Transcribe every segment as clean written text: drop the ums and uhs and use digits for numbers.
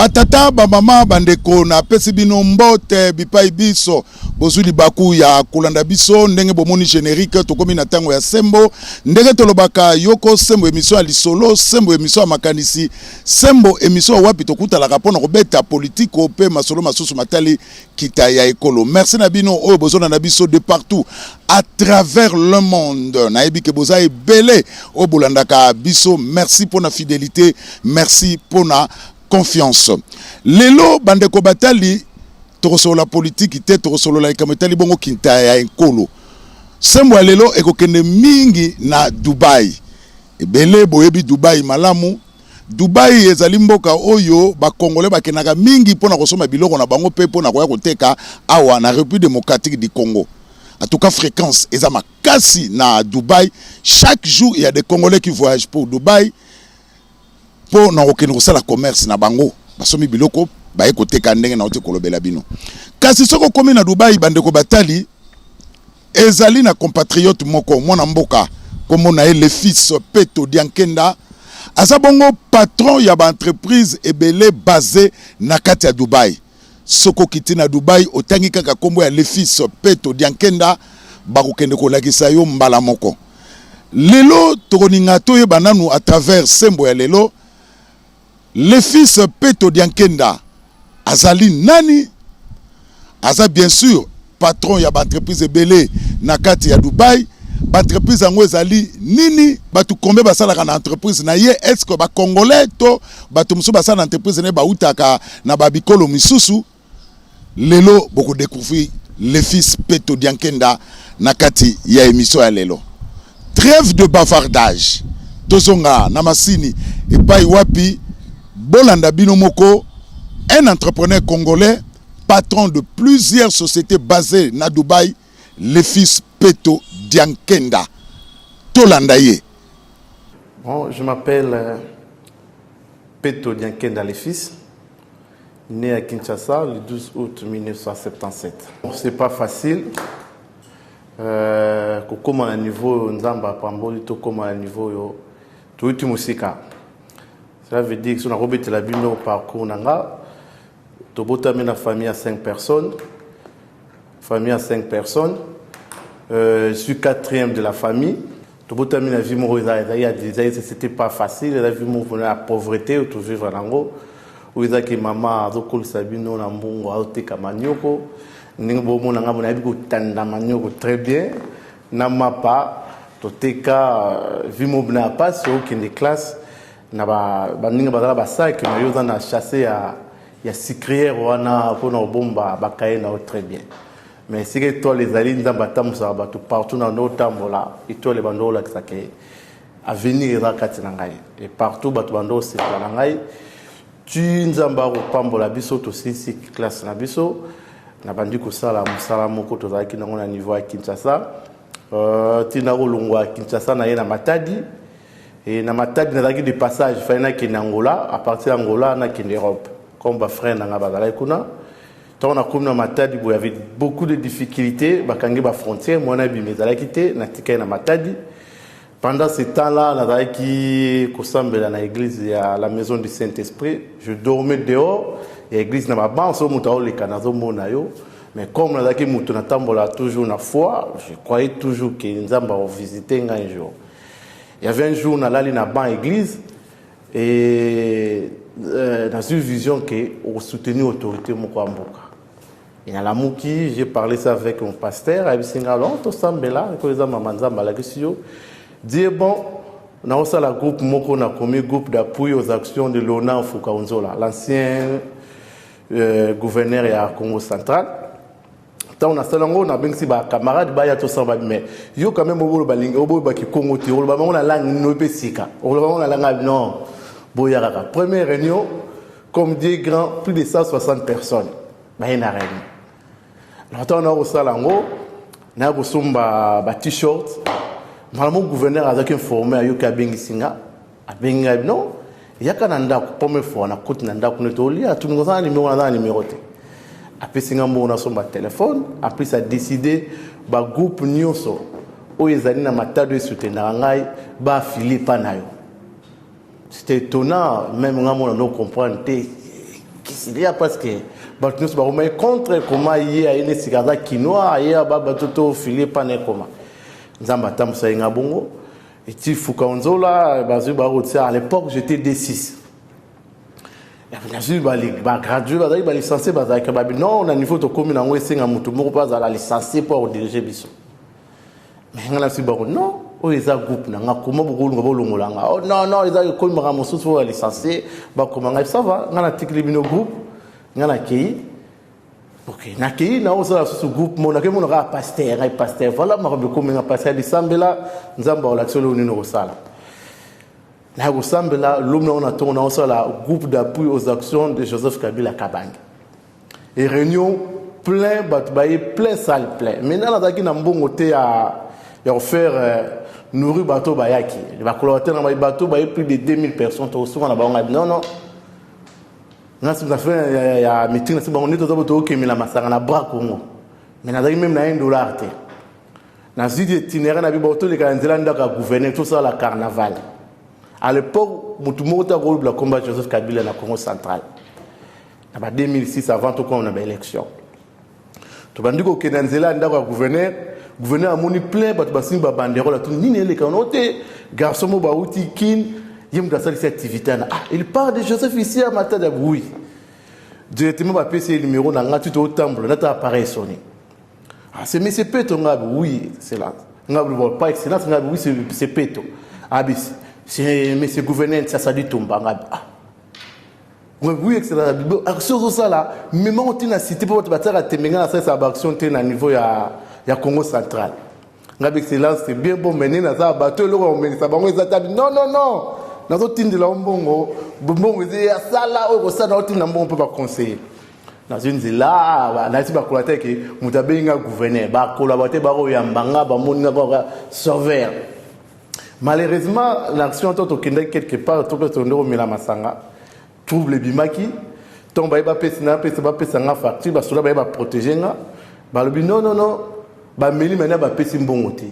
Batata bamama bandeko na pesi bino mbote bipai biso bozuli baku ya kolanda biso ndenge bomoni générique tokomi na tango ya sembo ndenge tolobaka yoko sembo émission ya lisolo sembo émission ya makanisi sembo émission wapi tokutala rapona kobeta politique ope masolo masusu matali kita ya ekolo. Merci na bino oyo bozona na biso de partout à travers le monde. Na yebi ke boza ebele o bolandaka biso. Merci pour na fidélité, merci pour na confiance. Lelo bandeko batali tokosolo la politique te tokosolo la ikametali bongo kinta ya ekolo. Sembo lelo ekokende mingi na Dubai. Ebele boyebi Dubai malamu. Dubai ezali mboka oyo ba Congolais bakenaka mingi pona kosoma biloko na bango pe pona koya koteka awa na République démocratique du Congo. En tout cas fréquence eza makasi na Dubai. Chaque jour il y a des Congolais qui voyagent pour Dubai pour na okene kosala commerce na bango. Basomi biloko ba ekoteka ndenge na ote kolobela bino. Kasi soko komi na Dubai bandeko batali ezali na compatriote moko mwana mboka comme on a le fils Peto Diankenda. Azabongo patron ya ba entreprise ebele basé na kati ya Dubai. Soko kiti na Dubai otangi kaka kombo ya le fils Peto Diankenda bakokende kolakisa yo mbala moko. Lelo tokoninga toye bananu à travers sembo ya lelo. Le fils Peto Diankenda azali nani? Aza bien sûr patron ya ba entreprise ebele na kati ya Dubai. Entreprise yango ezali nini batu kombe basalaka na entreprise na ye est-ce que ba congolais to batu musu basala na entreprise ne ba utaka na babikolo misusu lelo boko découvrir le fils Peto Diankenda na kati ya émission ya lelo. Trêve de bavardage tozonga na masini epai wapi bolanda bino moko un entrepreneur congolais patron de plusieurs sociétés basées na Dubaï le fils Peto Diankenda. Tolandaye. Bon, je m'appelle Peto Diankenda le fils, né à Kinshasa le 12 août 1977. Bon, c'est pas facile. Comment à niveau Nzamba Pamboli, to comment à niveau yo, tout est musika. Cela veut dire que si on a rebeté la bino parcours nanga, to botame na famille à 5 personnes. Famille à 5 personnes. Je suis quatrième de la famille. C'était pas facile. La vie venait à la pauvreté, tout vivre en Ango. Où il y a que maman a zokol sabino na mbongo aote kamanyoko. Ningo mo nanga mona biko tanda manyoko très bien. Na mapa toteka vimo bna pas au kinde classe na ba ninga bazala ba sac na yoza na chasser ya sicrière wana pona bomba ba kaena très bien. Mais si toi les alliés d'ambatam partout dans nos temps là, et toi les bandos là qui s'accueillent, à venir et partout batu bandos c'est langai, tu n'zamba au pambola biso to si classe na biso, na bandi ko sala musala moko to zaki na ngona niveau à Kinshasa, tina rolongo à Kinshasa na yena Matadi, et na Matadi na zaki de passage faina ki na Angola, à partir d'Angola na ki Europe, comme ba frère na ngabala kuna. Tant on a comme dans Matadi, il y avait beaucoup de difficultés. Bakangi ba frontière, moi na bimé zala quitté, na tika na Matadi. Pendant ce temps-là, na zala qui kosambe na l'église à la maison du Saint-Esprit, je dormais dehors. Et l'église na ba ban so mutao le kanazo mona yo. Mais comme na zala qui mutu na tambola toujours na foi, je croyais toujours que nzamba va visiter un jour. Il y avait un jour na lali na ban église et dans une vision que on soutenait l'autorité Mokwamboka. Et à la Mouki, j'ai parlé ça avec mon pasteur, il dit tout ça là, que les amants manzamba la question. Dit bon, on a aussi la groupe Moko na commis groupe d'appui aux actions de Lona Fukaunzola, l'ancien gouverneur à Congo central. Tant on a ça on a bien si ba camarade ba ya to samba mais yo quand même au balinga au ba ki Congo ti au ba on a langue no pesika. Au ba on a langue non. Boyaraka. Première réunion, comme dit grand, plus de 160 personnes. Bah, il y a une réunion. Alors, on a reçu l'ango, on a reçu un t-shirt. Malheureusement, le gouverneur a informé à Yoka Bengisinga. À Benga, non. Il y a qu'un anda, première fois, on a coupé un anda, on est au lit, tout le monde a un numéro. Après, on a son téléphone. Après, ça a décidé, le groupe Nyonso, où ils allaient dans ma table de soutenir, il a filé Panayo. C'était étonnant, même quand on ne comprend pas kisilia parce que bato ba roma contre comment y a une cigarette quinoa y a bato to filer pané comment nzamba tamsa inga bongo et ti fukanzola bazu ba rotia à l'époque j'étais D6 et bien sûr ba gradué ba licencié ba non on a niveau to commune en wesenga mutu moko pas à la licencié pour diriger biso mais ngala si ba non o eza groupe na ngakoma bokulu ngabolongolanga oh non eza ko mara mosusu wa licencié ba komanga ça va ngana tikili bino groupe ngana kei OK na kei na osa su groupe mona ke mona ka pasteur voilà ma ko menga pasteur disambela nzamba ola tsolo ni no sala na ko sambela lumna on attend na osa la groupe d'appui aux actions de Joseph Kabila Kabang et réunion plein plein salle plein maintenant na daki na mbongo te ya faire nourrir bateau bayaki les collaborateurs dans bateau plus de 2000 personnes au souvent là-bas non on a fait ya meeting c'est bon on est tout bateau qui met la masanga na bras Congo mais na même na $1 te na zidi itinéraire na bateau les kanzela ndaka gouverner tout ça la carnaval à l'époque mutu mota rôle la combat Joseph Kabila na Congo central na 2006 avant tout qu'on a ba élection to bandiko kenanzela ndaka gouverner a moni plein bat basin ba banderola tout nini les kanoté garçon mo ba uti kin yim da cette activité il parle de Joseph ici à Matadi oui directement ba PC numéro na ngatu to temple na ta appareil sonné c'est monsieur Peto ngab oui c'est là ngab pas excellence ngab oui c'est Peto bis c'est monsieur gouverneur ça dit tomba ngab oui excellence action ça là même on tina cité pour battre temenga na ça action na niveau ya Congo central ngab excellence c'est bien bon mener na ça bateau le on met ça bango ça non nazo tindela mbongo ya sala o ça na otinda mbongo peut pas conseiller na zinzila na tiba kolata ke mutabenga gouverneur ba collaborateur ba ro yambanga ba moninga ba sauver malheureusement l'action toto kenda quelque part to peut ndo mila masanga trouble bimaki tomba ba pesina pesa ba pesa nga facture ba sola ba protéger nga ba lobi non ba meli mena ba pesi mbongo te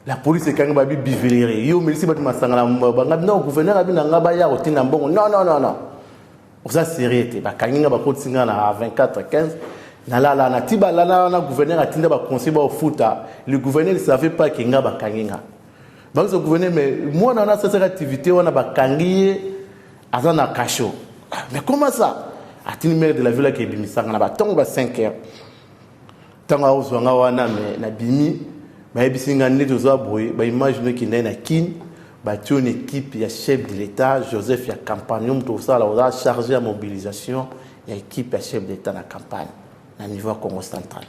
la police est quand même biveléré yo melisi bat masanga ba non gouverneur abi nga ba ya otina mbongo non ça sérieux ba kanginga ba kotinga na 24-15 na la na tiba la na gouverneur atinda ba conseil ba futa le gouverneur ne savait pas que nga ba kanginga ba ce gouverneur mais moi na cette activité on a ba kangiye azana kasho mais comment ça atini maire de la ville qui bimisanga na ba tongo ba 5 heures tanga ozwanga wana mais na bimi ba bisinga neto za boy ba imagine ki na kin ba une équipe ya chef de l'état Joseph ya campagne tout ça là on a chargé la mobilisation ya équipe ya chef d'état na campagne na niveau Congo central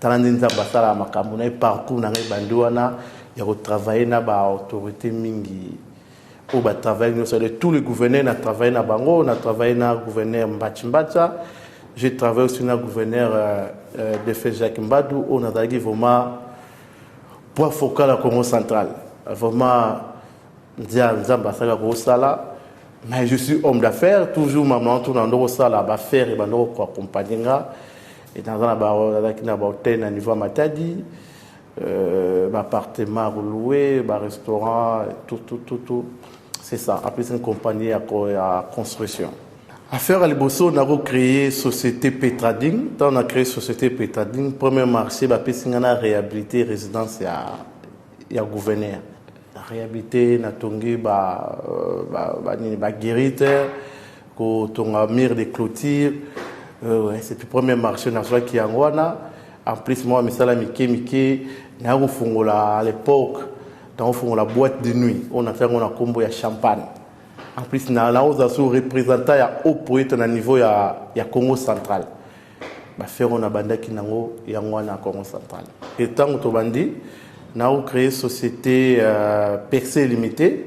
talandinza basala makambo na parcours na banduana ya travailler na ba autorité mingi au ba travailler sur tous les gouverneurs na travailler na bango na travailler na gouverneur Mbachimbacha j'ai travaillé aussi na gouverneur de Jacques Mbadou on a dagi vraiment point focal à Congo central vraiment mais je suis homme d'affaires toujours maman tout dans le sala ba faire et bando ko accompagner et dans la hôtel à niveau Matadi appartement loué restaurant tout c'est ça après c'est une compagnie à construction affaire à Liboso on a créé société Petrading on a créé société Petrading premier marché ba pesingana réhabiliter résidence ya gouverneur réhabilité na tongi ba guérite ko tonga mur de clôture c'est le premier marché national qui angwana en plus moi misala mike na ko fungola à l'époque dans fungola boîte de nuit on a fait on a combo ya champagne en plus na oza so représentant ya au poète na niveau ya Congo central ba faire on a bandaki nango ya ngwana Congo central et tant to bandi na créé société Percé Limité.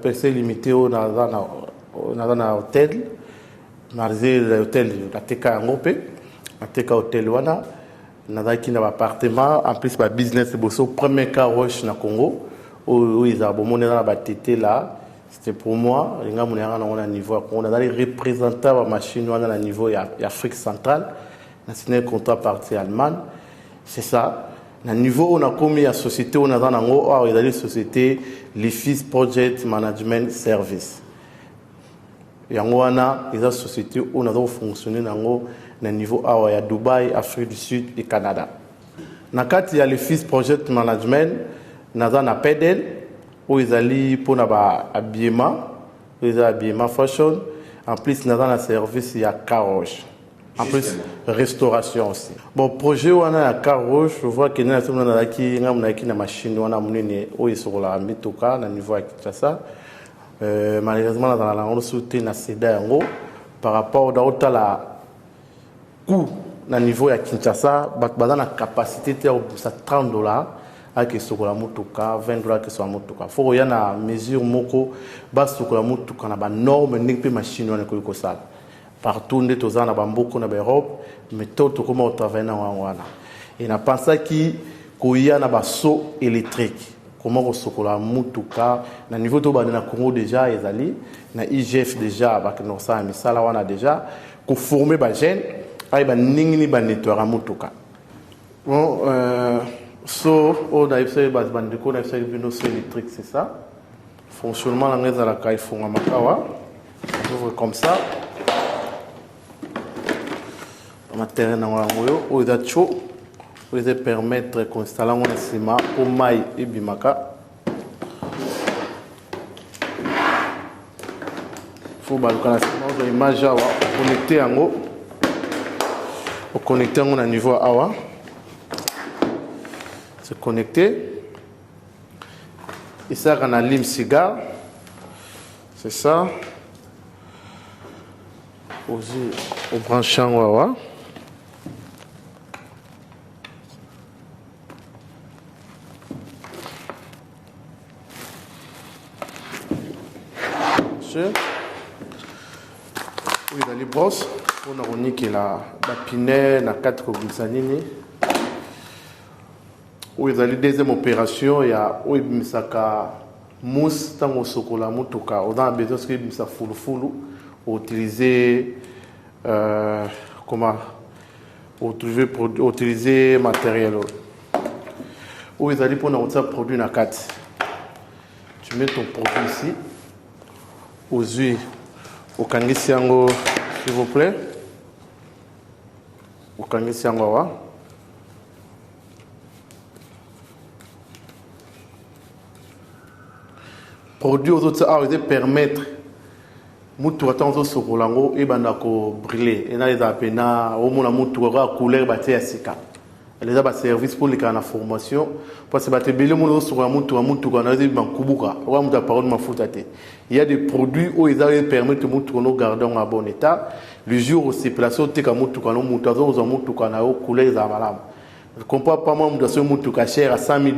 Percé Limité, on a un hôtel, l'hôtel la TK Ngopé, la TK Hôtel Wana, on a un appartement, en plus ma business c'est premier cas roche na Congo, où ils ont bon dans la tété là, c'était pour moi, les gars on a un niveau, on a des représentants de machine on a un niveau Afrique centrale, on a signé un contrat parti allemand, c'est ça. À niveau on a commis à société on a dans la société les fils project management service yango wana eza société oyo naza kofonctionne nango na niveau awa ya Dubaï, Afrique du Sud et Canada. Na kati ya le fils project management naza na pedel oyo ezali mpona habillement, oyo eza habillement fashion. En plus naza na service ya carroche. En plus restauration aussi. Bon projet wana ya carroche, je vois que na somo na ki na machine wana munene oyo esokola mituka na niveau ya Kinshasa. Malheureusement dans la langue sauté na céda yango par rapport à la coût na niveau ya Kinshasa baza na capacité de $30 avec sokola mutuka $20 que soit mutuka faut y na mesure moko ba sokola mutuka na ba norme ning pe machine wana ko sala partout nde tozana ba mboko na ba Europe mais tout comment travailler na wana et na pensa ki ko ya na ba saut électrique. Comment on sokola mutuka na niveau to bana na Congo déjà ezali na IGF déjà ba que ça misala wana déjà ko former ba jeune ay ba ningini ba nettoyer mutuka bon so on a essayé ba bandiko na essayé bino électrique c'est ça fonctionnement la ngeza la kai fonga makawa ouvre comme ça matériel na ngoyo o da cho vous allez permettre d'installer un ciment au maï et bimaka. Il faut que l'image soit connectée en haut. Pour connecter à niveau awa. C'est connecté. Et ça, on a lime cigare. C'est ça. Aussi, au branchant awa. Oui, dans les brosses, on a remis que la pinet, la 4 cobisanini. Oui, dans les deuxième opération, il y a oui, misaka mousse, tango sokola mutuka. On a besoin de misa fulu utiliser comment utiliser matériel. Oui, dans les pour nous produit na 4. Tu mets ton produit ici. Aux huiles, au kangisiango, s'il vous plaît. Au kangisiango, produit aux autres, ils permettre, mutu attendre sur Rolango et bandako brûler. Et là, ils appellent au moins la mutu couleur bâtie à sika. Les a service pour les canaux formation parce que bâtie belé mon sur la mutu quand on a dit bankubuka. On va me parole ma foutate. Il y a des produits où ils permettent de mutu nous garder en bon état. Le jour où c'est placé au teka mutu quand on mutu aux mutu quand on a couleur za malam. Je comprends pas moi de ce mutu cher à $100,000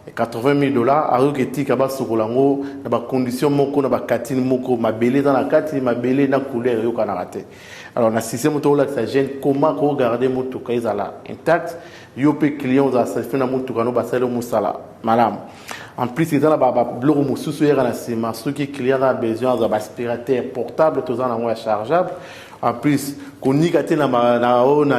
et $80,000 alors que tika ba sur Rolango na ba condition moko na ba katine moko ma belé dans la katine ma belé na couleur yo kana raté. Alors, on a système là que ça gêne comment regarder mon touka intact. Yopé client za fait na mon touka no basalo musala madame. En plus ils ont la bloc mususu hier na sima ceux qui client a besoin d'un aspirateur portable tout ça en moins chargeable. En plus qu'on y gâté na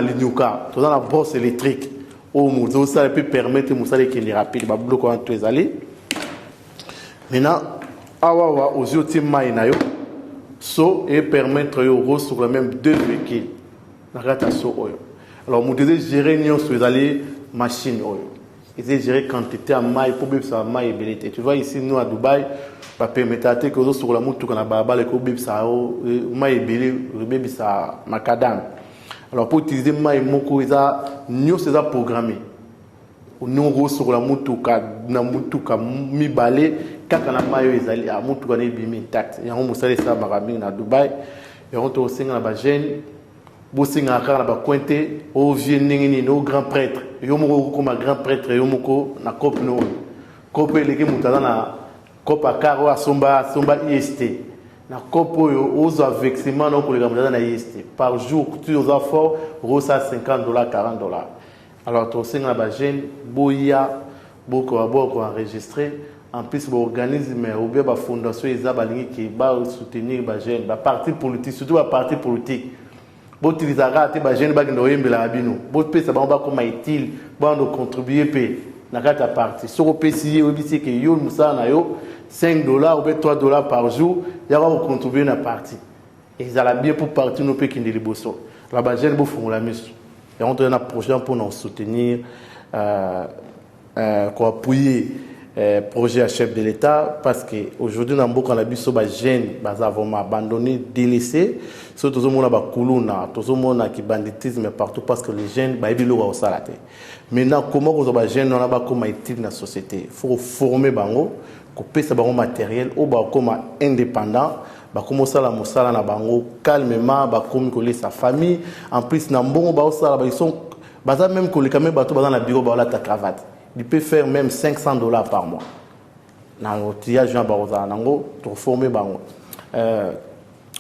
linuka tout ça la brosse électrique. Au muzo ça peut permettre musala qui est rapide ba bloc en tous aller. Maintenant awa aux yeux timai na yo so et permettre aux sur le même deux véhicules na rata so oyo. Alors vous devez gérer nion sur les allées machine oyo. Ils devez gérer quantité à maille pour bien ça maille belité. Tu vois ici nous à Dubaï pas permettre que aux sur la moto qu'on a baba les ko ça maille belé bébé ça macadam. Alors pour utiliser maille moko isa nion c'est ça programmé. Nous sur la mutuka na mutuka mi balé kaka na mayo ezali a mutuka na bimi intact ya ngo musale sa marami na Dubaï et on to singa na ba jeune bo singa ka na ba pointé au vieux ningini no grand prêtre yo moko comme grand prêtre yo moko na cop no cop eleke mutala na cop akaro asomba IST na cop yo ozo vexement no ko le mutala na IST par jour tu os fort rosa $50 $40. Alors, tu sais, la jeune, boya, beaucoup enregistré. En plus, l'organisme ou bien la fondation, ils ont qui va soutenir la jeune, la parti politique, surtout la parti politique. Bon, tu les as ratés, la jeune, ils ont eu la bino. Bon, tu sais, comment est-il, bon, contribuer, dans la partie. Sur le PCI, on dit que yo, Moussa, na yo, $5 ou bien $3 par jour, il y aura contribuer à partie. Et ils allaient bien pour partir nous qui les bossons. Là-bas, j'ai beaucoup la mise. Et on a un projet pour nous soutenir, pour appuyer projet à chef de l'État parce qu'aujourd'hui, dans beaucoup de jeunes, ils ont abandonné, délaissé. Surtout, tout le monde a kuluna, tout le monde a qui banditisme partout parce que les jeunes, ils ont au salaire. Maintenant, comment les jeunes ont comme utile dans la société? Il faut former bango, couper ce matériel, ou comme indépendant. Comme ça, la bango calmement, comme coller sa famille. En plus, ils sont même que les caméras bateau dans la bureau, ta cravate. Il peut faire même $500 par mois. Dans il y a gens pour former bango.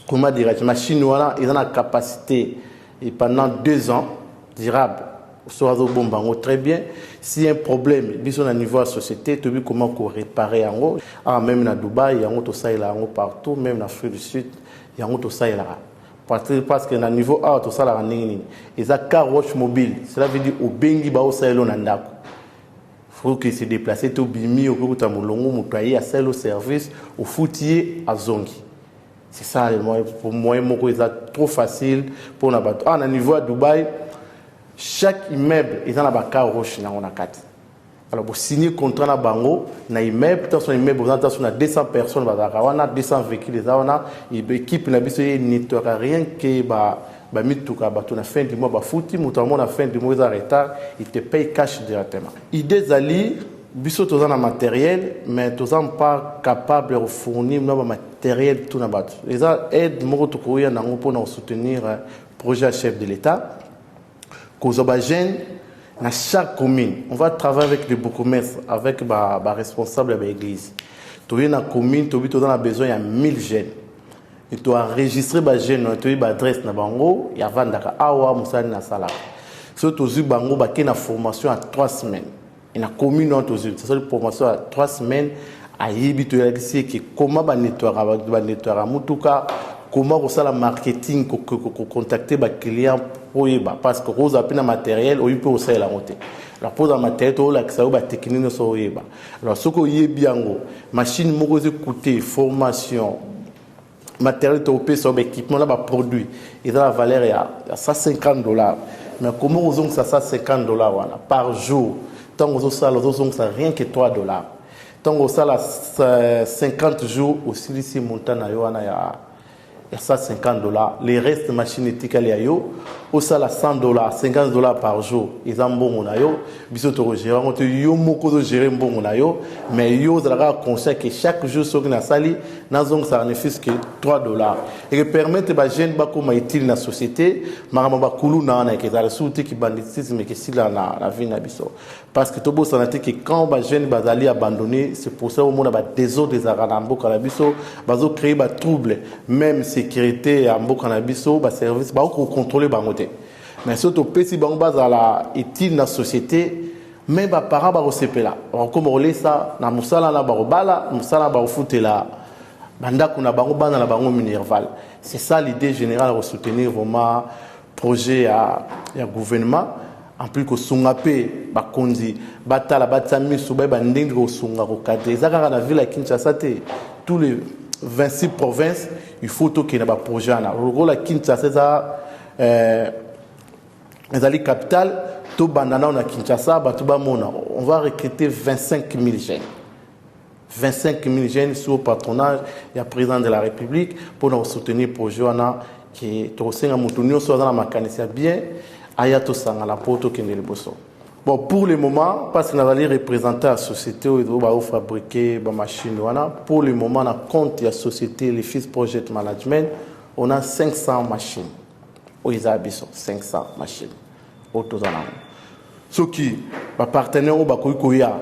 Comment dire, les machines ils ont la capacité et pendant 2 ans durable. Soit bon très bien. Si y a un problème, ils sont à niveau de la société, tu vois comment réparer en haut. Même à Dubaï, il y a tout ça partout, même en Afrique du Sud, il y a tout ça là. Parce que à niveau A, tout ça là, ils ont un car wash mobile. Cela veut dire au bengi ba au saïlo nandako. Faut que se déplacer tout bimi au coup tamulongo mutwaye à celle au service au foutier à zongi. C'est ça pour moi c'est trop facile pour na bato. À niveau à Dubaï, chaque immeuble est dans la car wash na on a 4. Alors pour signer contrat na bango na immeuble, dans son immeuble on a 200 personnes on a 200 véhicules on a équipe na biso nettoie rien que mituka bato na fin du mois bafuti mutamon na fin du mois en retard il te paye cash directement. Idée zali biso tous en matériel mais tous en pas capable de fournir no matériel tout na bato. Les aide moko to koya na pour nous soutenir projet chef de l'État Kozobagène dans chaque commune. On va travailler avec les bourgmestres, avec les responsables de l'église. Tu viens dans la commune, tu as besoin de 1000 jeunes. Et tu as enregistré les jeunes, tu as une adresse dans Bango, il y a Vandaka, Awa, Moussani, Nasala. Si tu as Bango, tu as une formation à 3 semaines. Et dans la commune, tu as une formation à 3 semaines. À Yibi, tu as dit comment nettoyer, comment le marketing, contacter les clients parce que vous avez un matériel, vous pouvez aussi la monter. Alors, pour le matériel, vous avez la technique. Alors, ce que vous avez bien, machine, coûter, formation, matériel, sur l'équipement, produit, il a la valeur à $150. Mais comment vous avez ça $150 par jour? Tant que vous avez rien que $3. Tant que vous avez 50 jours, aussi, ici, montagne, il y a $150. Les restes de machines éthiques, au salaire $100, $50 par jour. Ils ont bon monayo. Bisoto gérant, on te yo moko de gérer bon monayo. Mais yo zara conscient que chaque jour sur na sali, na zong ça bénéfice que $3. Et permettre ba jeune ba comme utile na société, marama ba kulu na na que za souté qui banditisme que si la vie na biso. Parce que tobo sanate que quand ba jeune ba zali abandonné, c'est pour ça au monde ba désordre des aranambo kalabiso, bazo créer ba trouble, même sécurité à mboka na biso, ba service ba ko contrôler bangote. Mais surtout, si on base à la utile dans la société, même les parents vont se là. Comme on lit ça, dans Moussala, na barobala, Moussala, barofoute là. Banda kuna barobana la baron minerval. C'est ça l'idée générale de soutenir vraiment projet à gouvernement. En plus que Sungapé, Bakondi, Batala, Batami, Soubé, Bandingo, Sungaro, Zagara, la ville à Kinshasa, tous les 26 provinces, il faut qu'il y ait un projet. Le rôle à Kinshasa, les capitales, tout bandana on a Kinshasa, on va recruter 25 000 jeunes. 25 000 jeunes sous le patronage du président de la République pour nous soutenir le projet qui est aussi un moutonio soit dans la mécanicien bien, ayato sang à la porte qui est le bosso. Bon, pour le moment, parce que nous allons représenter la société où nous allons fabriquer des machines. Pour le moment, on compte la société, les FIS Project Management, on a 500 machines. Où ils habitent 500 machines. Ce qui, les partenaires au Bakouykoya,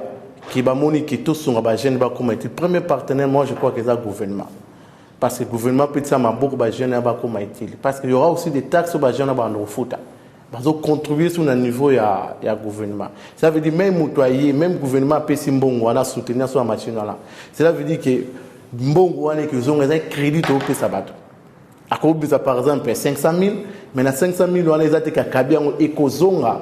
qui va moniquer tous sur la jeune Bakouma, le premier partenaire, moi je crois que c'est le gouvernement. Parce que le gouvernement peut dire beaucoup de jeunes Bakouma. Parce qu'il y aura aussi des taxes sur les jeunes Bakouma. Ils vont contribuer sur le niveau du gouvernement. Ça veut dire même le même gouvernement peut soutenir sur la machine. Cela veut dire que Mbongo ont un crédit au Pesabato. Par exemple 500 000, mais na 500 000 on les a été kabia ekozonga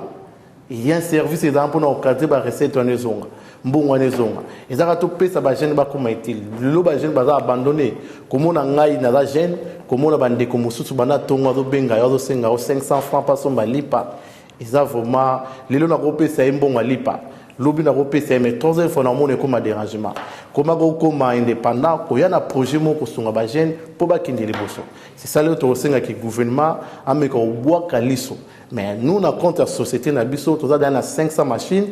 il y a un service pour nous cadrer la recette en ezonga mbongo en ezonga ezaka to pesa ba jeune ba kuma utile lo ba jeune baza abandonné comme on a ngai na la jeune comme on a bande comme mususu bana tonga do benga yo senga 500 francs pas son lipa eza vraiment lelo na ko pesa mbongo lipa lobi na ko pesa mais 3 fois na mone comme dérangement comment ko koma indépendant ko ya na projet moko sunga ba jeune po ba kindeli boso c'est ça le to senga ki gouvernement ameko bois kaliso mais nous na compte la société na biso to za dans 500 machines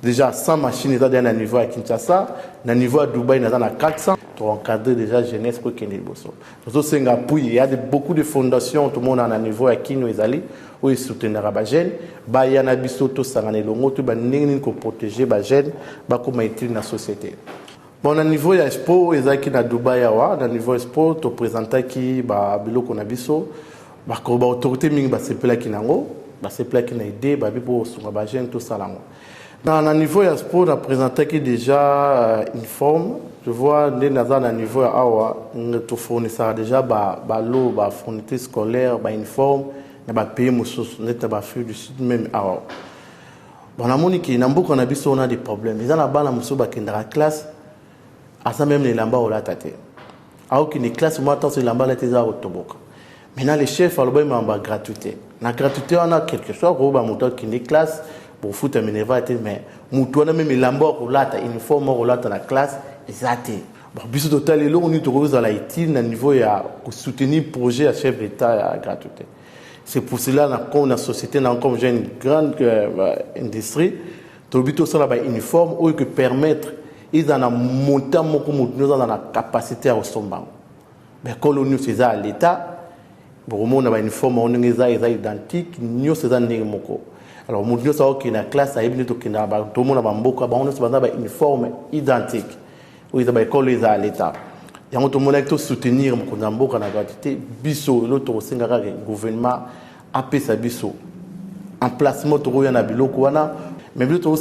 déjà 100 machines dans un niveau à Kinshasa, na niveau à Dubaï dans 400 pour encadrer déjà jeunesse pour Kenya Bosso. Nous au Singapour, il y a beaucoup de fondations tout le monde à un niveau à Kinyo Ezali où ils soutiennent les jeunes, bah il y en a biso to sangane longo to ba ningi ko protéger ba jeunes ba ko maîtriser la société. Bon na niveau ya expo ezaki na Dubaï awa, na niveau expo to présenter qui ba biloko na biso ba ko ba autorité mingi ba sepela kinango, ba sepela kina idée ba bipo sunga ba jeunes to salango. Dans le niveau de sport, on a présenté qui déjà une forme. Je vois dans le niveau de on fournisseur déjà l'eau, la fourniture scolaire, une forme, un pays du sud même. Bon, la monique, on a des problèmes. Ils ont la classe, à ça même les lambas au latate. Alors qu'il y a une classe, moi, tant que les lambas étaient au Toboka. Maintenant, les chefs, ils ont une gratuité. La gratuité, on a quelque chose, on a une classe. Pour foutre mais mutuana même lamba rolata uniforme rolata la classe exacté bon biso total et là on est toujours à la utile niveau ya soutenir projet à chef d'état à gratuité c'est pour cela qu'on a société dans comme j'ai une grande industrie to bito ça là uniforme ou que permettre ils en a montant moko nous dans la capacité à somba mais quand nous c'est à l'état bon on a uniforme on est identique nous c'est dans moko. Alors, nous avons une classe à Ibn Tokina, tout le monde a un uniforme identique. Où ils ont école à l'État. Et tout le monde a soutenir la gratuité. Bisso, l'autre gouvernement a fait sa bisso. Emplacement, il y a un biloko. Mais l'autre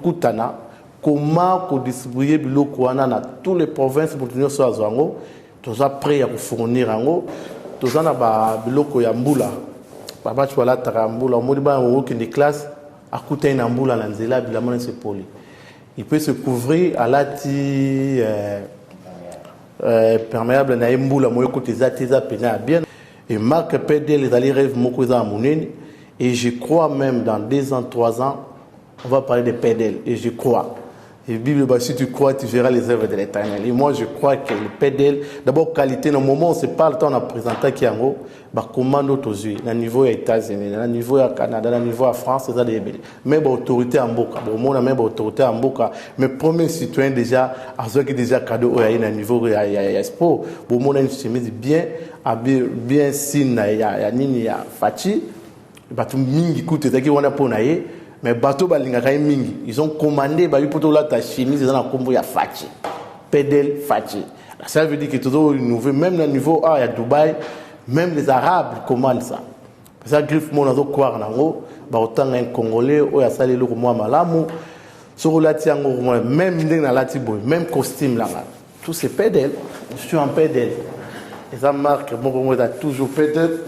Kutana, comment distribuer biloko dans toutes les provinces pour tenir sur Azango. Tout ça prêt à fournir en tout ça na biloko ya mbula. Papa tu voilà tarambula modiba au qui des classes à coûter une amboula dans zela bilamon c'est poli il peut se couvrir à lati perméable na mbula moyo côté za pena bien et marque PD les allez rêve moko za monene et je crois même dans 2 ans 3 ans on va parler de PDL et je crois et Bible bah si tu crois tu verras les œuvres de l'Éternel et moi je crois que le PDL d'abord qualité dans le moment on se parle tant on a présenté qui en haut bah commande aux yeux à niveau des États-Unis à niveau du Canada à niveau de France c'est ça des même autorité en boka bon on a même autorité en boka mais premier citoyen déjà à ceux qui déjà cadeau à niveau ya sport bon on a une chemise bien signe ya nini ya fachi bah tout mingi coûte ça qui on a pour naïe mais bateau balinga kay mingi ils ont commandé ba poto la ta chemise dans la combo ya fachi pedel fachi ça veut dire que toujours nouveau même le niveau A à Dubaï même les arabes commandent ça ça griffe mon azo croire nango ba autant un congolais ou ya salé le moi malamu sur la tiango même ndeng na lati boy même costume là tout c'est pedel je suis en pedel et ça marque bon moi toujours pedel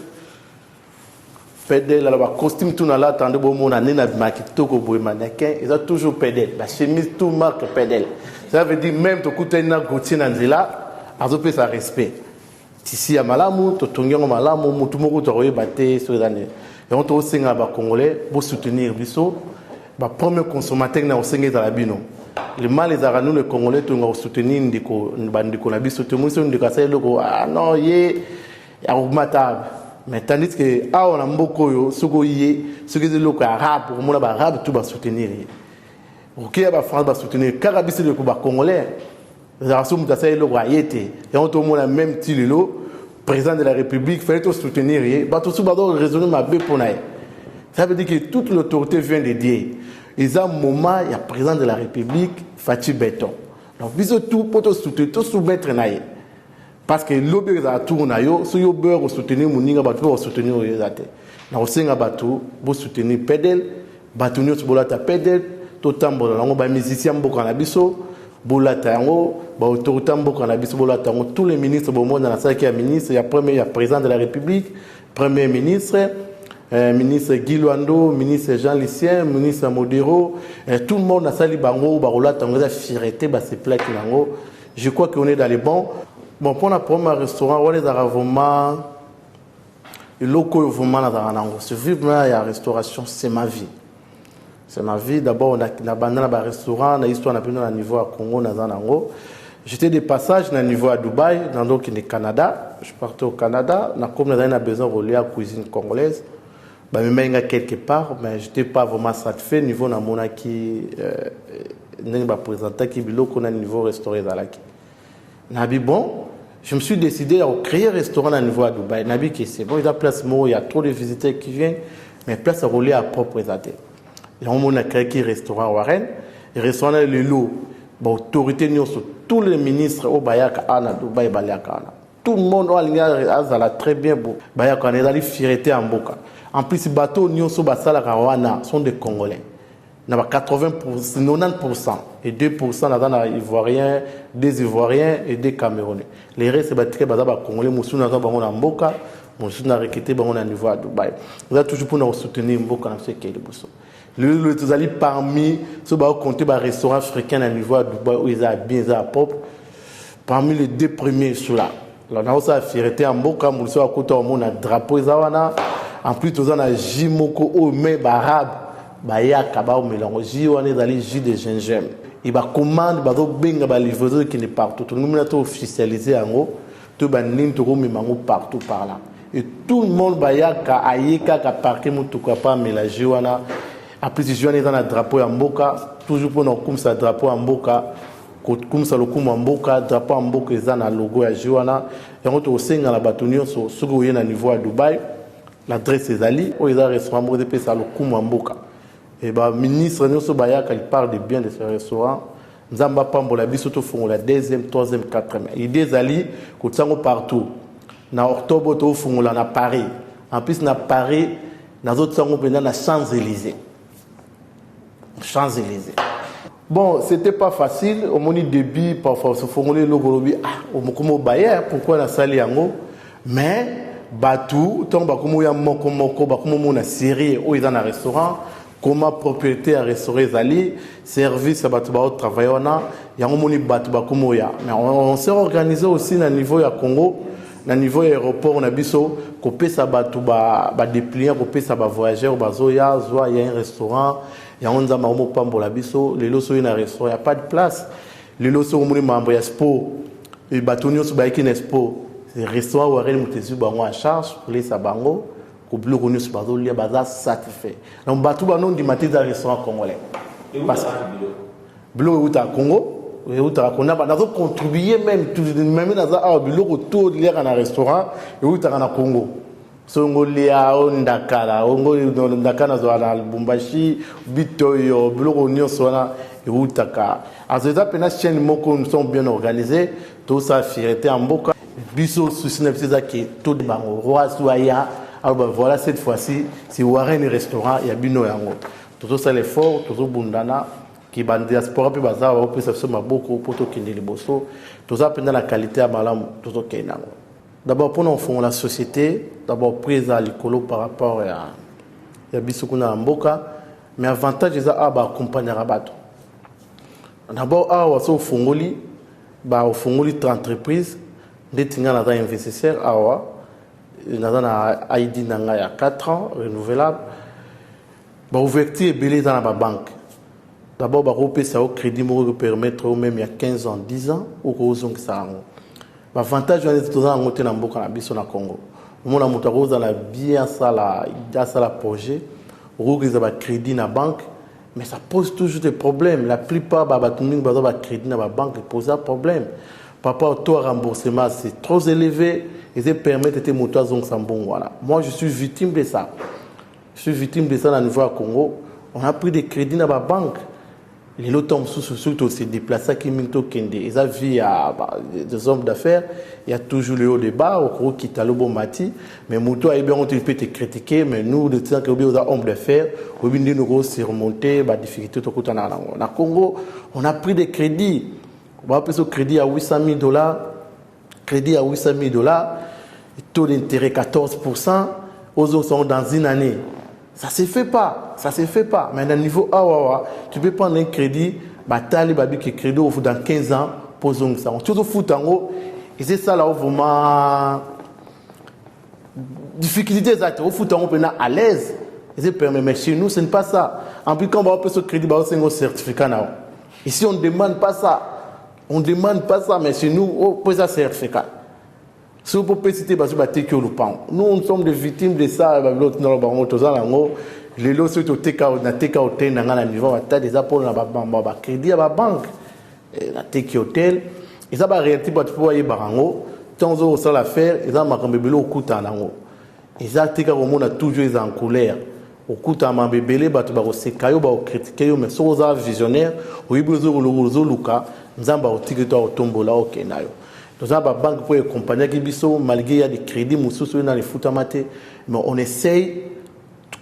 pédale la costume tout na la tande bo mona nena makito ko boy mannequin ils ont toujours pédale la chemise tout marque pédale ça veut dire même to kuta na gotier na nzela azope sa respect ici ya malamu to tongengo malamu mutu moko to royebate so dane et on to singa ba congolais pour soutenir biso ba premier consommateur na osenga za la bino le mal les aranu les congolais to ngo soutenir ndiko bandiko na biso to muso ndika sa loko ah non ye ya augmentable mais tandis que on a beaucoup yo soko yé ce que le arabe pour moi arabe tout va soutenir OK ba France va soutenir carabis le ko ba congolais ça somme ta c'est le royauté et on tout monde même tililo président de la République fallait tout soutenir ba tout sous ba raisonner ma bé pour naï ça veut dire que toute l'autorité vient de Dieu ils ont moment il y a président de la République Fachi Béton donc biso tout pour tout soutenir tout soumettre naï parce que l'obé za tourna yo so yo beurre soutenir moninga ba to soutenir yo zate na osenga batu bo soutenir pedel batu nyo bolata pedel to tambola ngo ba musicien mboka na biso bolata ngo ba autorité mboka na biso bolata ngo tous les ministres bo monde na ça qui est ministre il y a premier il y a président de la République premier ministre ministre Guy Luando, ministre Jean Lucien, ministre Modero, tout le monde a sali bango, barola, tango, fierté, c'est plat qui nango. Je crois qu'on est dans les bons. Bon, pour la première restaurant, on est dans vraiment, le local vraiment dans nango. Ce vivre il y a restauration, c'est ma vie. C'est ma vie. D'abord, on a abandonné le restaurant, on a histoire, on a pris un niveau à Congo, dans nango. J'étais de passage dans le niveau à Dubaï, dans le Canada. Je partais au Canada. Comme on a besoin de relier à la cuisine congolaise, je suis quelque part, mais je n'étais pas vraiment satisfait. Au niveau de mon qui présenté qui est niveau restaurant. Bon, je me suis décidé à créer un restaurant au niveau à Dubaï. C'est bon, il y a place, il y a trop de visiteurs qui viennent, mais place à relier à propre présenté. On a créé un restaurant à Warren. Le restaurant est le lot. L'autorité, tous les ministres au Bayaka, Dubaï, Bayaka. Tout le monde a très bien. Bayaka, on est allé fierté en Boka. En plus, les bateaux sont des Congolais. Il y a 80%, 90% et 2% sont Ivoiriens, des Ivoiriens et des Camerounais. Les restes, c'est des Congolais. Nous sommes en Boka, nous sommes en niveau à Dubaï. Nous avons toujours pour nous soutenir Boka dans ce pays. Nous allons parmi ceux qui ont compté les restaurants africains à niveau à Dubaï où ils ont bien propre. Parmi les deux premiers sur là. Nous avons la fierté en Boka, nous avons un drapeau. En plus, nous avons un Jimoko au même arabe. Baya kaba au mélange. On est dans les jus de gingembre. Il va commander, il va benga ba livreuse qui est partout. Tout le monde est officialisé en haut. Tout le monde est partout par là. Et tout le monde baya ka ayeka ka parquet mutuka pas mélanger wana. Après si je suis dans un drapeau en Boka, toujours pour nous comme ça drapeau en Boka. Comme ça le coup en Boka, drapeau en Boka ils ont un logo à Joana. Et on au sein dans la bâtonnière sur ce que à niveau à Dubaï. L'adresse est Ali, où ils ont un restaurant pour dépenser le coup en Boka. Et le ministre Nyoso Bayaka, il parle de bien de ce restaurant. Nous avons pas la surtout font la deuxième, troisième, quatrième. Il y a des alliés qui sont partout. En octobre, nous font à Paris. En plus, à Paris, nous avons à Champs-Élysées. Champs-Élysées. Bon, c'était pas facile. Au moment du début, parfois, se formuler le golobi, comme Bayer, pourquoi la salle yango. Mais, Batou, tant que ya moko moko, comme on série, où ils ont un restaurant. Comment propriété à restaurer Zali, service à Batouba travail on a, il y a un moni Batouba Kumoya. Mais on s'est organisé aussi à niveau ya Congo, à niveau aéroport on a biso, coupé sa Batouba, déplier, coupé sa voyageur, bazoya, zoa, il y a un restaurant, il y a un zamaomo pambo la biso, les lots sont un restaurant, il n'y a pas de place. Les lots sont au membre Expo, les bâtonniers sont baïkin Expo, les restaurants où ils ont bango en charge, pour les sabango. Au bleu connu sur bateau, il y a bazar satisfait. Donc bateau ba non du matin dans restaurant congolais. Parce que bleu est au Congo, et où tu as contribué même dans un bleu autour de l'air dans un restaurant et où tu as un Congo. Songolia, Ondakala, Ondakana Zoala, Bumbashi, Bitoyo, bleu connu sur la et où tu as. À ce stade, les chaînes moko nous sont bien organisées, tout ça fierté en boca. Biso souci c'est qui tout de bango roi soya. Alors ben voilà, cette fois-ci, si Warren est restaurant, il y a Bino Yango. Tout ça l'effort, tout ça Bundana, qui est diaspora, puis bazar, on peut s'afficher beaucoup pour tout qui est les bossos. Tout ça pendant la qualité à malam, tout ça qui est nango. D'abord, pour nous faire la société, d'abord prise à l'écolo par rapport à Bissoukuna Mboka, mais avantage c'est à accompagner à bateau. D'abord, au Fongoli, au Fongoli d'entreprise, des tingana investisseurs, nous avons un ID il y a 4 ans, renouvelable. L'ouverture est belle dans la banque. D'abord, ça a crédit pour permettre même il y a 15 ans, 10 ans, ou que ça a l'avantage de monter dans le Congo. On a bien ça projet, on a un crédit dans la banque, mais ça pose toujours des problèmes. La plupart des crédits dans la banque posent un problème. Par rapport au taux de remboursement, c'est trop élevé. Ils permettent de monter à Zong-Sambon. Voilà. Moi, je suis victime de ça. Je suis victime de ça dans le niveau Congo. On a pris des crédits dans la banque. Les lots tombent surtout c'est déplacés qui minto kende. Ils ont vu des hommes d'affaires. Il y a toujours le haut et bas. Au gros, qui t'a le bon mati. Mais Mouto a bien, on peut te critiquer. Mais nous, de temps que nous avons hommes d'affaires, nous avons surmonté les difficultés au Congo. On a pris des crédits. On va appeler ce crédit à $800,000. Crédit à $800,000. Taux d'intérêt 14%. aux autres sont dans une année. Ça ne se fait pas. Ça se fait pas. Mais à niveau A, tu peux prendre un crédit, batali babi qui crédit dans 15 ans pour zonger ça. Tu te fous en haut. Et c'est ça là où vraiment difficulté exacte. Au foot en haut, à l'aise. Et c'est permis. Mais chez nous, ce n'est pas ça. En plus, quand on va faire ce crédit, on a un certificat là. Ici, on ne demande pas ça. On ne demande pas ça, mais chez nous, on peut ça certificat. Si vous pouvez citer, nous sommes des victimes de ça. Les lots sont au TK, hotel, na niveau, des apports na crédit à la banque, na TK hotel. Et ça va réalité pour pouvoir y barango. Tant que ça l'affaire, ils ont marqué bébé au coup tanango. Ils ont TK au monde a toujours en colère. Au coup tanango bébé, batu baro se kayo baro critiquer, mais sur aux visionnaires, au ibuzo logo luka, nzamba au TK au tombola au kenayo. Nous avons une banque pour les compagnies qui sont malgré il y a des crédits, dans les foot mais on essaye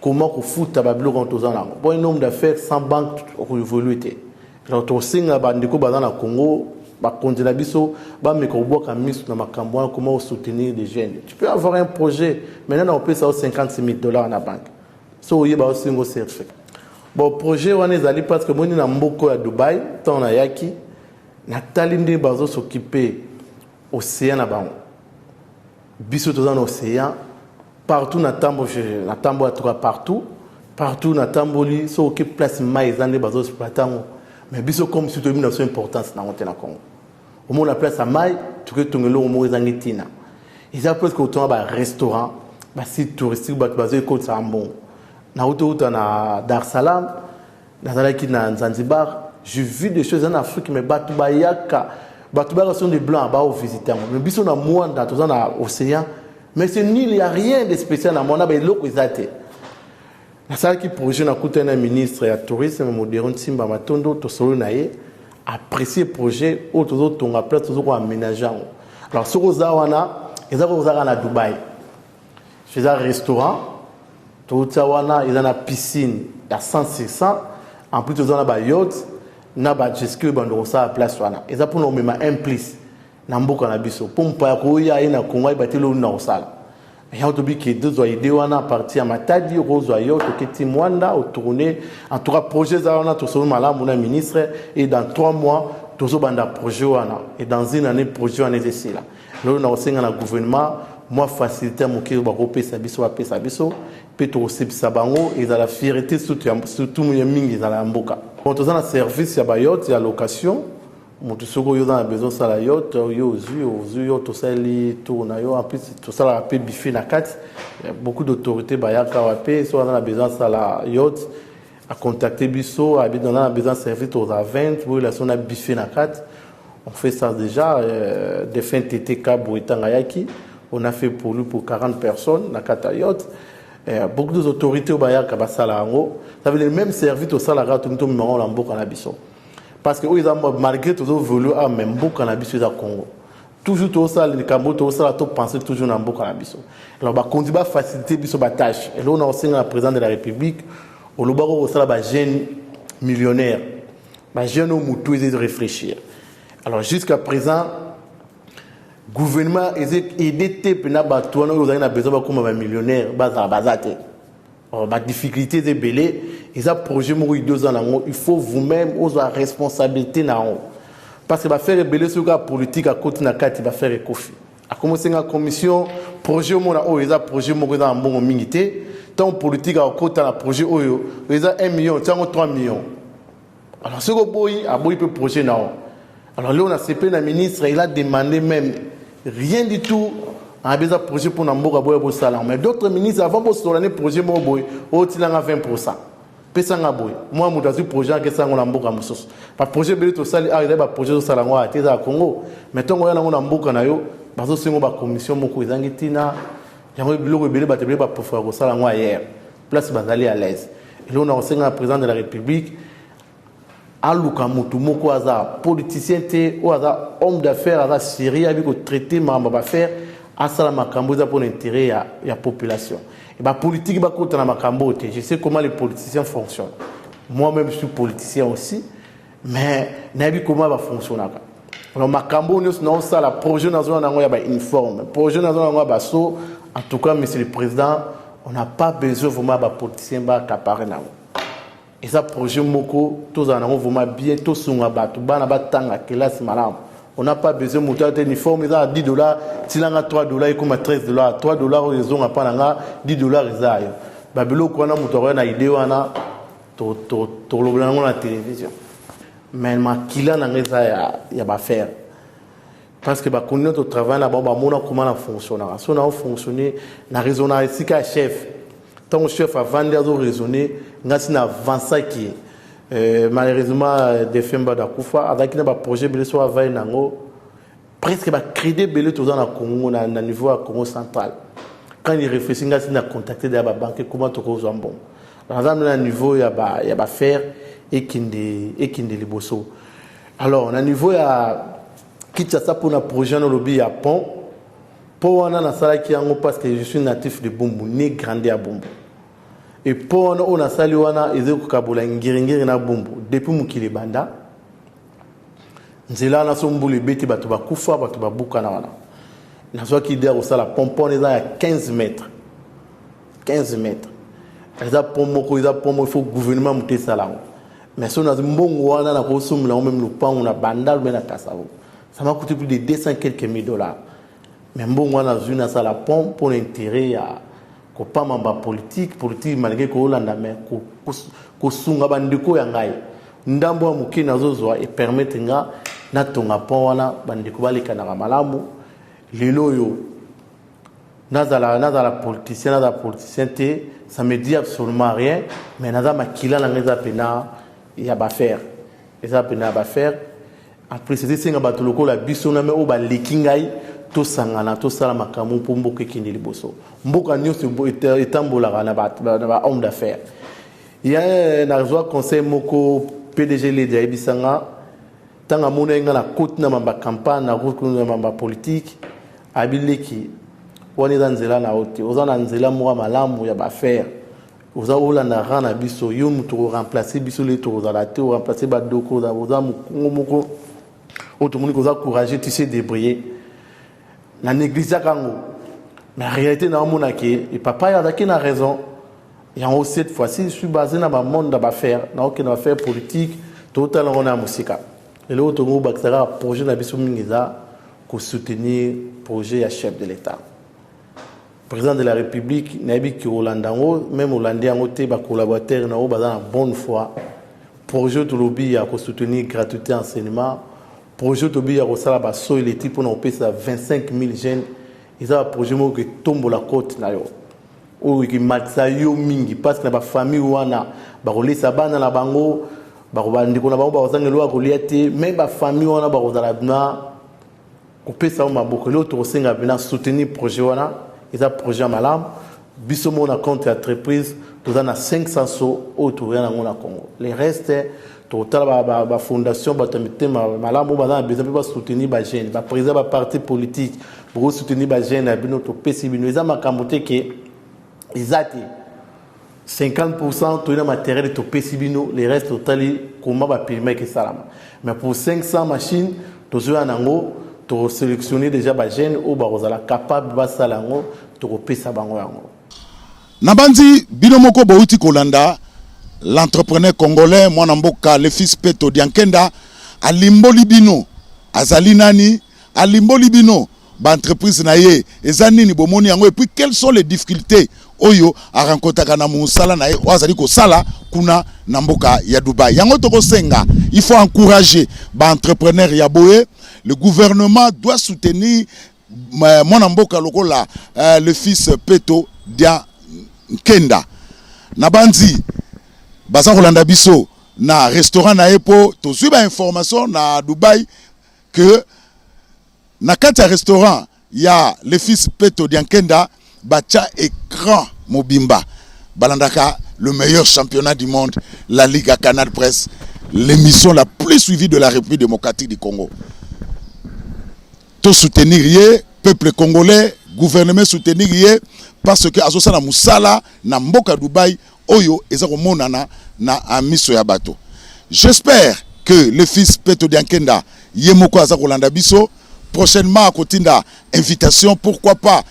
comment on fout à Babylone quand on a un nombre d'affaires sans banque évoluer. Alors, on sait que dans le Congo, comment soutenir les jeunes. Tu peux avoir un projet, maintenant on peut ça $56 000 à la banque. So, il y a aussi un certificat. Bon, projet, on est allé parce que moi, je suis beaucoup à Dubaï, tant à Yaki, Nathalie Bazo s'occuper océan là-bas. Biso dans l'océan, partout na tambo partout na tamboli, so que place mais dans les bateaux platango. Mais biso comme si tu as une importance dans le Congo. Au moins la place à maille, tu peux tomber au moins dans Tina. Ils appellent que autant un restaurant, un site touristique, basé côte Sambon. Na autoroute na Dar Salam, na Zalaki na Zanzibar, j'ai vu des choses en Afrique mais Batubayaka. Batouba sont des blancs à visiter. Mais bisous na moi dans l'océan. Mais c'est nul, il n'y a rien de spécial dans mon abeille l'eau qu'ils ont. La salle qui projet na coûté un ministre et à tourisme moderne Simba Matondo to solo naie apprécier projet autour de ton place toujours aménageant. Alors sur aux awana, ils ont à Dubaï. Chez un restaurant, tout ça wana, ils ont une piscine à 100-600. En plus ils ont un yacht. Na ba jeske bando sa place wana eza pour no mema implice na mboka na biso pour mpa ko ya ina konga batelo na osala ya to bi ke deux idée wana parti à matadi rozo yo to keti mwanda au tourner en tout cas projet za wana to so malamu na ministre et dans 3 mois to so banda projet wana et dans une année projet wana c'est là là na osenga na gouvernement moi faciliter mon ki ba kopesa biso pe to osebisa bango et la fierté surtout mingi za la mboka. Quand on a un service, il y a yacht, il y a location. Mon tusogo yo dans besoin ça la yacht, yo tout ça li tourna yo en plus tout ça la paix biffé na 4. Beaucoup d'autorités bayaka wa paix, soit dans la besoin ça la yacht à contacter biso, à dans la besoin service aux à 20, pour la son a biffé na 4. On fait ça déjà des fins TTK Boitanga Yaki. On a fait pour lui pour 40 personnes na 4 yacht. Beaucoup d'autorités au Bayaka Basalango, ça veut dire le même service au Salara, tout le monde en Boka Nabiso. Parce que malgré tout, voulu à même Boka Nabiso au Congo. Toujours tout ça, les Cambo, tout ça, tout penser toujours en Boka Nabiso. Alors, on continue à faciliter la tâche. Et là, on a aussi un président de la République, au Lobaro, au Salara, jeune millionnaire, jeune homme tout de réfléchir. Alors, jusqu'à présent, gouvernement est aidé pena batouana aux a besoin comme un millionnaire bazate. Ma difficulté est belé et ça projet mourir 2 ans il faut vous-même aux responsabilité na parce que va faire belé sur la politique à côté na kati va faire kofi. A commencer la commission projet mona o eza projet mourir dans bon mingité tant politique à côté na projet oyo eza 1 million tant 3 millions. Alors ce que boy a boy peut projet na. Alors là on a CP na ministre il a demandé même rien du tout a besoin de projet pour Namboka boy pour ça mais d'autres ministres avant pour soutenir projet mo boy au tilanga 20%. Pesa nga boy moi mudazu projet que ça ngona Namboka musoso pa projet beli to sali a ba projet to sala ngwa teza Congo mais tongo yana ngona Namboka na yo bazo sengo ba commission moko ezangi tina yango biloko beli ba tebeli ba professeur ko sala ngwa hier place bazali à l'aise et là on a enseigné le président de la République aluka mutu moko aza politicien te ou aza homme d'affaires aza sérieux avec ko traiter mamba ba faire asala makambo za pour l'intérêt ya population et ba politique ba kota na makambo te je sais comment les politiciens fonctionnent moi-même je suis politicien aussi mais nabi comment va fonctionner alors makambo nous sala projet na zona ngo ya ba uniforme projet na zona ngo ba so en tout cas monsieur le président on n'a pas besoin vraiment de politiciens qui accaparent. Et ça, projet Moko, tous en avons vraiment bien, tous sont à battre, on n'a pas besoin de monter uniforme, ils ont $10, s'il a $3, il comme $13, $3, ils ont pas $10, ils ont. Babylone, quand on a une idée, on a la télévision. Mais il y a des affaires. Parce que quand on travaille là-bas, on a comment fonctionner. Si on a fonctionné, on a raisonné ici qu'un chef. Tant que chef a vendu à raisonner, on a avancé qui malheureusement des femmes d'Akoufa avec un projet de soit avec presque crédit belé tout dans le Congo, dans le niveau Congo central. Quand il réfléchit, on a contacté des banques comment tout ça bon. Dans un niveau il y a faire et qui les bosso. Alors on a niveau il y a Kinshasa pour un projet dans le lobby à Pont. Pour on a sala qui en parce que je suis natif de Bumbu, né grandi à Bumbu. Et pour on a sali wana ezeko kabula ngiringiri na Bumbu depuis mukili banda. Nzela na sombuli beti batu bakufa batu babuka na wana. Na so ki der au sala pompon eza à 15 mètres. 15 mètres. Eza pomoko eza pomo il faut gouvernement muté sala. Mais so na mbongo wana na ko sumla même le pan on a bandal mais na kasavo. Ça m'a coûté plus de 200 quelques mille dollars. Mais bon, on a vu dans la pompe pour l'intérêt à pas mamba politique malgré que Hollande mais ko sunga bandiko ya ngai ndambo muki nazo et permettre nga na tonga pona bandiko balika na malamu lelo yo nazala politicien te ça me dit absolument rien mais naza makila na ngeza pena ya ba faire eza pena ba faire après c'est singa batuloko la biso na me o ba likingai to sangana to sala makamu pour mboka kindi liboso mboka nyonso etambolaka na ba homme d'affaires il y a un argent conseil moko PDG le dia bisanga tanga mona nga na côte na mamba campagne na route na mamba politique abileki woni danzela na oti ozana nzela mo malamu ya ba faire oza ola na rana biso yo mutu remplacer biso le to za la te remplacer ba doko za oza moko automoni koza courageux tu sais débrouiller na néglige kango mais en réalité na mona ke et papa ya daki na raison et en aussi cette fois-ci je suis basé dans ma monde d'affaires na aucune affaire politique total on a musika et l'autre groupe bakara projet na biso mingiza ko soutenir projet à chef de l'état président de la république nabi ki Hollande même Hollandais en côté ba collaborateur na bazana bonne foi projet to lobby à ko soutenir gratuité enseignement projet to biya ko sala ba so il est pour nous pesa 25 000 jeunes ils ont un projet mo que tombe la côte na yo o ki matsa yo mingi parce que na ba famille wana ba ko lisa bana na bango ba ko bandiko na bango ba ozangelo ko liate même ba famille wana ba ko zala na ko pesa o maboko l'autre senga bina soutenir projet wana ils ont projet malam biso mo na compte entreprise to na 500 so autour ya na ngona Congo les restes total ba fondation ba tamite malamu ba besoin ba soutenir ba jeune ba président ba parti politique pour soutenir ba jeune na bino to pesi bino eza makambote ke ezati 50% to ina matériel to pesi bino les restes totali comment ba permet que salama mais pour 500 machines to zo nango to sélectionner déjà ba jeune ou ba rozala capable ba salango to pesa bango yango Nabandi bino moko bouti kolanda l'entrepreneur congolais Mwanamboka le fils Peto Diankenda alimboli bino azali nani alimboli bino ba entreprise na ye ezani ni bomoni yango et puis quelles sont les difficultés oyo a rencontré kana musala na ye azali ko sala kuna na mboka ya Dubaï yango toko senga il faut encourager ba entrepreneur ya boye le gouvernement doit soutenir Mwanamboka lokola le fils Peto Diankenda nabandi Baza Rolanda Biso na restaurant na epo to suiba information na Dubaï que na kati restaurant ya le fils Peto Diankenda bacha écran mobimba balandaka le meilleur championnat du monde la Ligue à Canal Presse l'émission la plus suivie de la République démocratique du Congo to soutenir yé peuple congolais gouvernement soutenir yé parce que azosa na musala na mboka Dubaï oyo ezako monana na amiso ya bato. J'espère que le fils Peto Diankenda yemoko azako landa biso prochainement à kotinda invitation pourquoi pas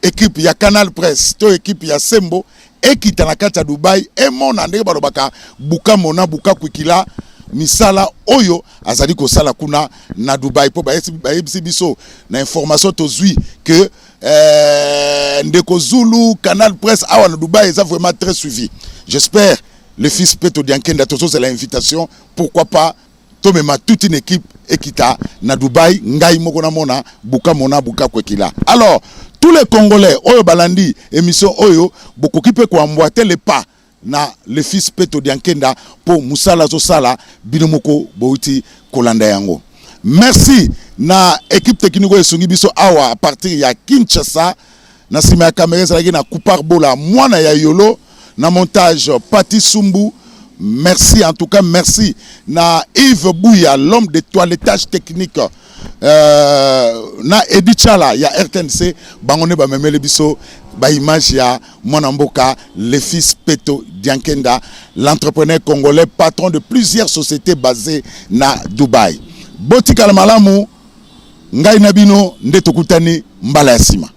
équipe ya Canal Presse to équipe ya Sembo ekita na kati ya Dubai emona ndenge balobaka buka mona buka kwikila misala oyo azali ko sala kuna na Dubai po bayebisi biso na information tozui que ndeko Zulu Canal Presse awa na Dubai est vraiment très suivi. J'espère le fils Peto Diankenda Tozo c'est l'invitation, pourquoi pas tomema toute une équipe ekita na Dubai ngai moko na mona buka kwekila. Alors tous les Congolais oyo balandi émission oyo bokoki pe ko emboîter les pas na le fils Peto Diankenda pour musala zo sala binomoko bouti kolanda yango. Merci na équipe technique esungi biso awa à partir ya Kinshasa na sima ya caméra zalaki na Kupar Bola mwana ya Yolo na montage Pati Sumbu. Merci en tout cas, merci na Yves Bouya, l'homme de toilettage technique na Edith Chala ya RTNC bangone ba memele biso ba image ya mwana mboka le fils Peto Diankenda, l'entrepreneur congolais patron de plusieurs sociétés basées na Dubai. Botika la malamu ngai nabino nde tokutani mbala ya sima.